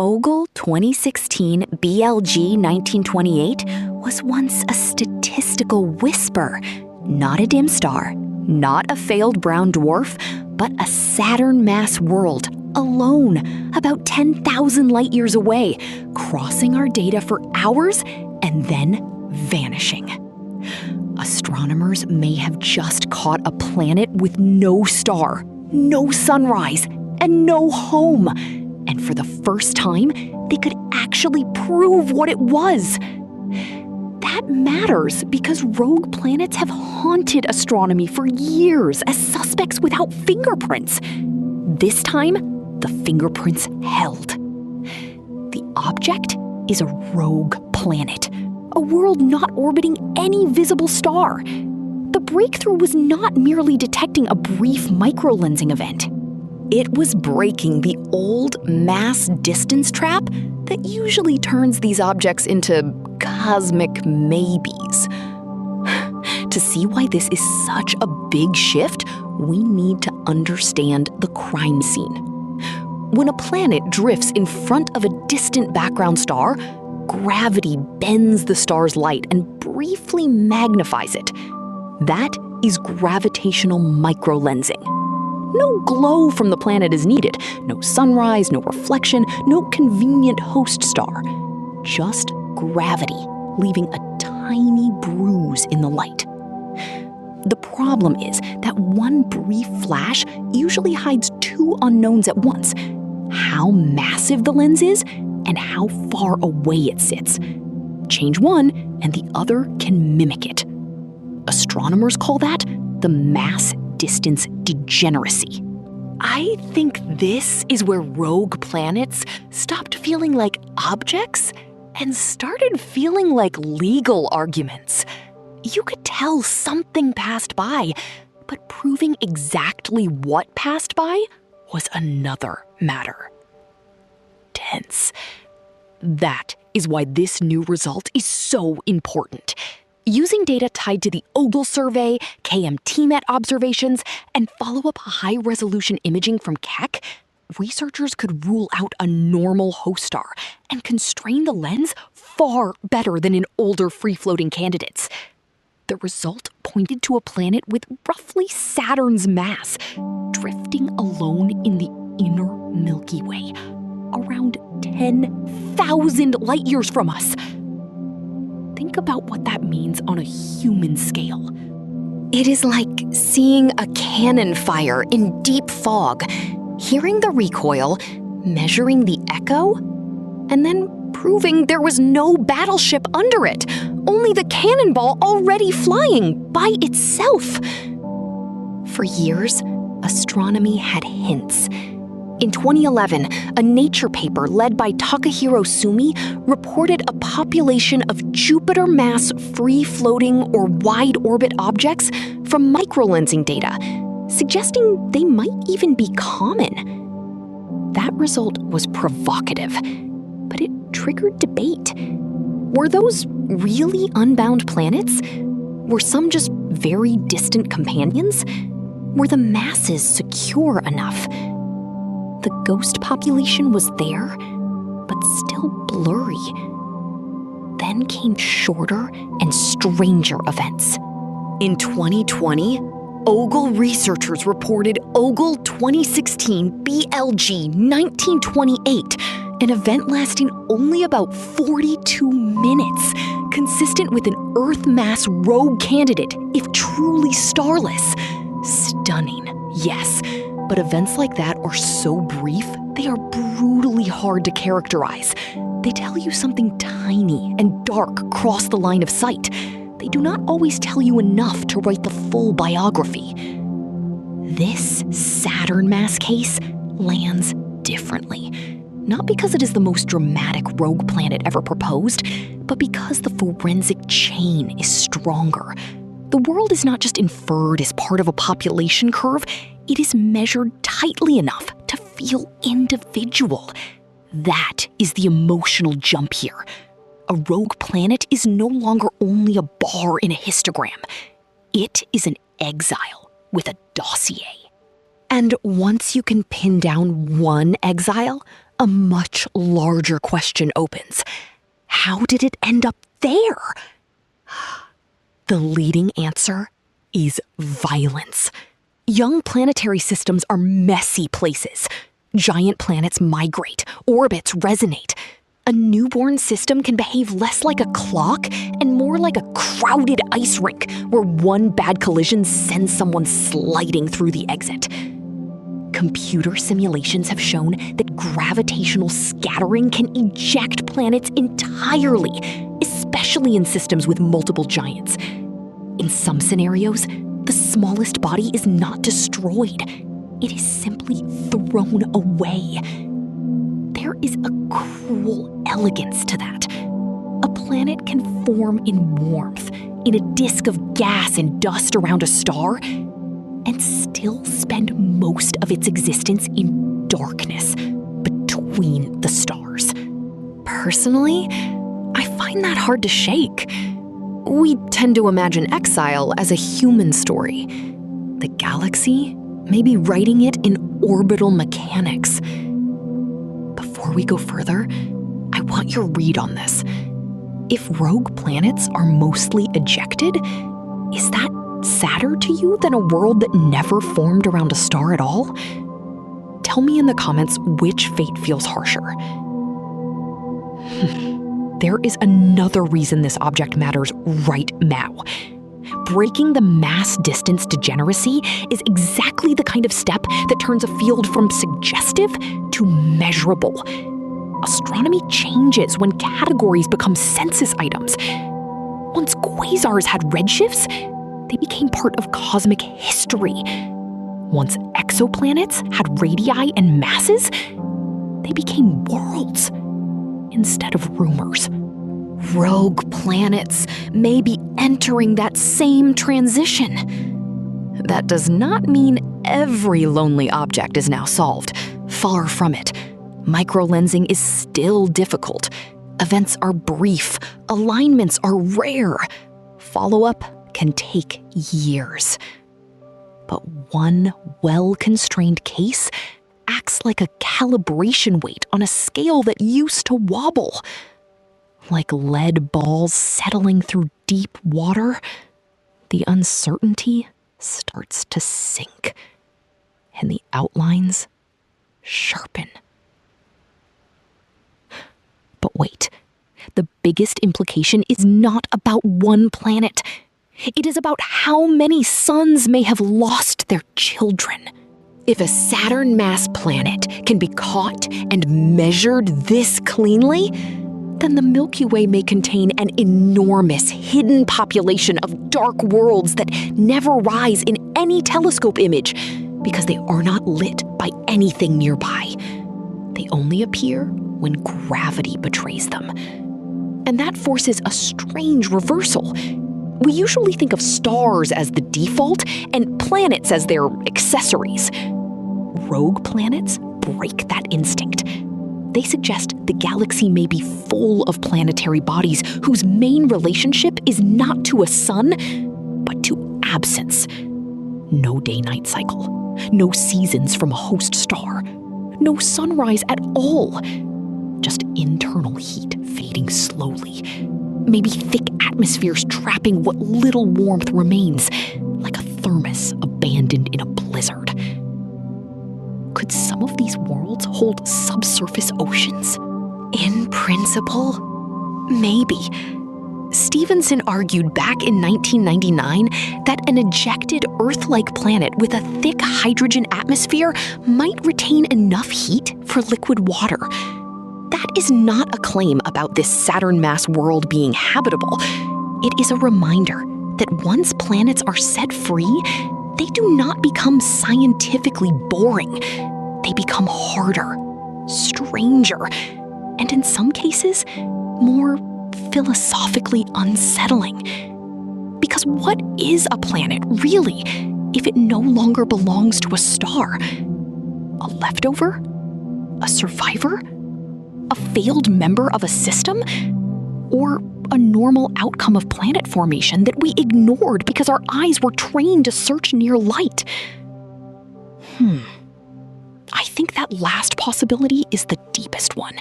OGLE 2016 BLG 1928 was once a statistical whisper, not a dim star, not a failed brown dwarf, but a Saturn-Mass world, alone, about 10,000 light years away, crossing our data for hours and then vanishing. Astronomers may have just caught a planet with no star, no sunrise, and no home. And for the first time, they could actually prove what it was. That matters because rogue planets have haunted astronomy for years as suspects without fingerprints. This time, the fingerprints held. The object is a rogue planet, a world not orbiting any visible star. The breakthrough was not merely detecting a brief microlensing event. It was breaking the old mass distance trap that usually turns these objects into cosmic maybes. To see why this is such a big shift, we need to understand the crime scene. When a planet drifts in front of a distant background star, gravity bends the star's light and briefly magnifies it. That is gravitational microlensing. No glow from the planet is needed, no sunrise, no reflection, no convenient host star. Just gravity, leaving a tiny bruise in the light. The problem is that one brief flash usually hides two unknowns at once: how massive the lens is and how far away it sits. Change one, and the other can mimic it. Astronomers call that the mass distance degeneracy. I think this is where rogue planets stopped feeling like objects and started feeling like legal arguments. You could tell something passed by, but proving exactly what passed by was another matter. Tense. That is why this new result is so important. Using data tied to the OGLE survey, KMTNet observations, and follow-up high-resolution imaging from Keck, researchers could rule out a normal host star and constrain the lens far better than in older free-floating candidates. The result pointed to a planet with roughly Saturn's mass, drifting alone in the inner Milky Way, around 10,000 light years from us. Think about what that means on a human scale. It is like seeing a cannon fire in deep fog, hearing the recoil, measuring the echo, and then proving there was no battleship under it, only the cannonball already flying by itself. For years, astronomy had hints. In 2011, a Nature paper led by Takahiro Sumi reported a population of Jupiter-mass free-floating or wide-orbit objects from microlensing data, suggesting they might even be common. That result was provocative, but it triggered debate. Were those really unbound planets? Were some just very distant companions? Were the masses secure enough? The ghost population was there, but still blurry. Then came shorter and stranger events. In 2020, OGLE researchers reported OGLE 2016 BLG 1928, an event lasting only about 42 minutes, consistent with an Earth mass rogue candidate, if truly starless. Stunning, yes. But events like that are so brief, they are brutally hard to characterize. They tell you something tiny and dark crossed the line of sight. They do not always tell you enough to write the full biography. This Saturn-Mass case lands differently. Not because it is the most dramatic rogue planet ever proposed, but because the forensic chain is stronger. The world is not just inferred as part of a population curve, it is measured tightly enough to feel individual. That is the emotional jump here. A rogue planet is no longer only a bar in a histogram. It is an exile with a dossier. And once you can pin down one exile, a much larger question opens. How did it end up there? The leading answer is violence. Young planetary systems are messy places. Giant planets migrate, orbits resonate. A newborn system can behave less like a clock and more like a crowded ice rink where one bad collision sends someone sliding through the exit. Computer simulations have shown that gravitational scattering can eject planets entirely, especially in systems with multiple giants. In some scenarios, the smallest body is not destroyed. It is simply thrown away. There is a cruel elegance to that. A planet can form in warmth, in a disk of gas and dust around a star, and still spend most of its existence in darkness between the stars. Personally, I find that hard to shake. We tend to imagine exile as a human story. The galaxy may be writing it in orbital mechanics. Before we go further, I want your read on this. If rogue planets are mostly ejected, is that sadder to you than a world that never formed around a star at all? Tell me in the comments which fate feels harsher. There is another reason this object matters right now. Breaking the mass-distance degeneracy is exactly the kind of step that turns a field from suggestive to measurable. Astronomy changes when categories become census items. Once quasars had redshifts, they became part of cosmic history. Once exoplanets had radii and masses, they became worlds instead of rumors. Rogue planets may be entering that same transition. That does not mean every lonely object is now solved. Far from it. Microlensing is still difficult. Events are brief. Alignments are rare. Follow-up can take years. But one well-constrained case acts like a calibration weight on a scale that used to wobble. Like lead balls settling through deep water, the uncertainty starts to sink, and the outlines sharpen. But wait, the biggest implication is not about one planet. It is about how many suns may have lost their children. If a Saturn-Mass planet can be caught and measured this cleanly, then the Milky Way may contain an enormous hidden population of dark worlds that never rise in any telescope image because they are not lit by anything nearby. They only appear when gravity betrays them. And that forces a strange reversal. We usually think of stars as the default and planets as their accessories. Rogue planets break that instinct. They suggest the galaxy may be full of planetary bodies whose main relationship is not to a sun, but to absence. No day-night cycle, no seasons from a host star, no sunrise at all. Just internal heat fading slowly. Maybe thick atmospheres trapping what little warmth remains, like a thermos abandoned in a blizzard. Could some of these worlds hold subsurface oceans? In principle, maybe. Stevenson argued back in 1999 that an ejected Earth-like planet with a thick hydrogen atmosphere might retain enough heat for liquid water. That is not a claim about this Saturn-Mass world being habitable. It is a reminder that once planets are set free, they do not become scientifically boring. They become harder, stranger, and in some cases, more philosophically unsettling. Because what is a planet, really, if it no longer belongs to a star? A leftover? A survivor? A failed member of a system? Or a normal outcome of planet formation that we ignored because our eyes were trained to search near light? I think think that last possibility is the deepest one.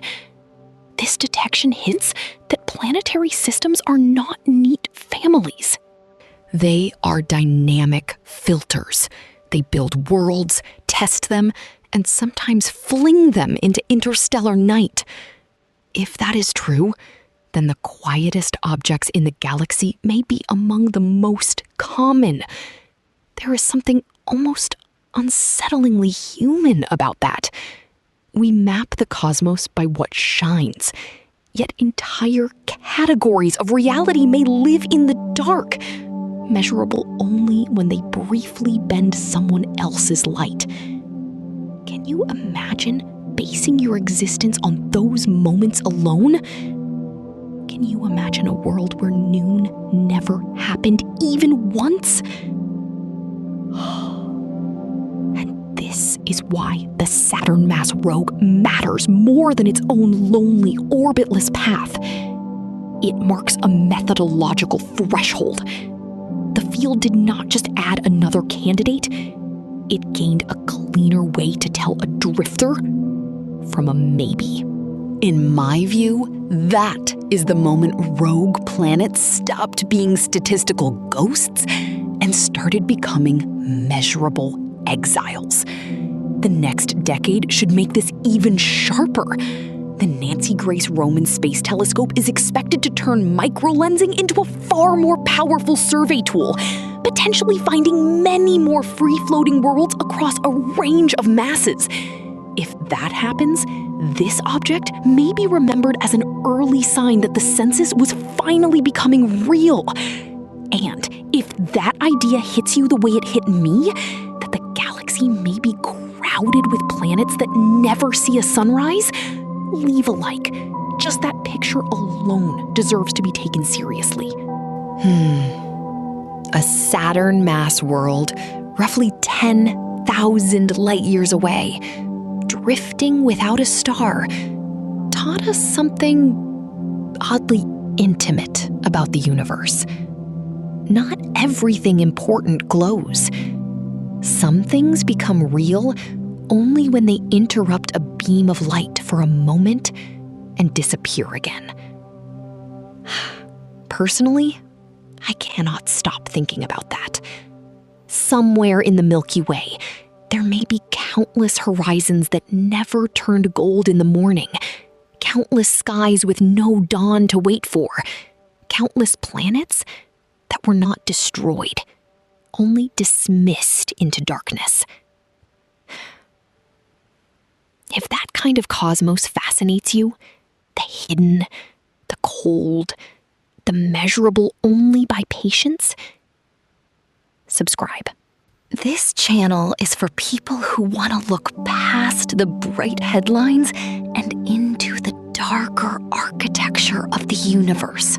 This detection hints that planetary systems are not neat families. They are dynamic filters. They build worlds, test them, and sometimes fling them into interstellar night. If that is true, then the quietest objects in the galaxy may be among the most common. There is something almost unsettlingly human about that. We map the cosmos by what shines, yet entire categories of reality may live in the dark, measurable only when they briefly bend someone else's light. Can you imagine basing your existence on those moments alone? Can you imagine a world where noon never happened even once? And this is why the Saturn-Mass rogue matters more than its own lonely, orbitless path. It marks a methodological threshold. The field did not just add another candidate, it gained a cleaner way to tell a drifter from a maybe. In my view, that is the moment rogue planets stopped being statistical ghosts and started becoming measurable exiles. The next decade should make this even sharper. The Nancy Grace Roman Space Telescope is expected to turn microlensing into a far more powerful survey tool, potentially finding many more free-floating worlds across a range of masses. If that happens, this object may be remembered as an early sign that the census was finally becoming real. And if that idea hits you the way it hit me, that the galaxy may be crowded with planets that never see a sunrise, leave a like. Just that picture alone deserves to be taken seriously. A Saturn-Mass world, roughly 10,000 light years away, drifting without a star, taught us something oddly intimate about the universe. Not everything important glows. Some things become real only when they interrupt a beam of light for a moment and disappear again. Personally, I cannot stop thinking about that. Somewhere in the Milky Way, there may be countless horizons that never turned gold in the morning, countless skies with no dawn to wait for, countless planets that were not destroyed, only dismissed into darkness. If that kind of cosmos fascinates you, the hidden, the cold, the measurable only by patience, subscribe. This channel is for people who want to look past the bright headlines and into the darker architecture of the universe.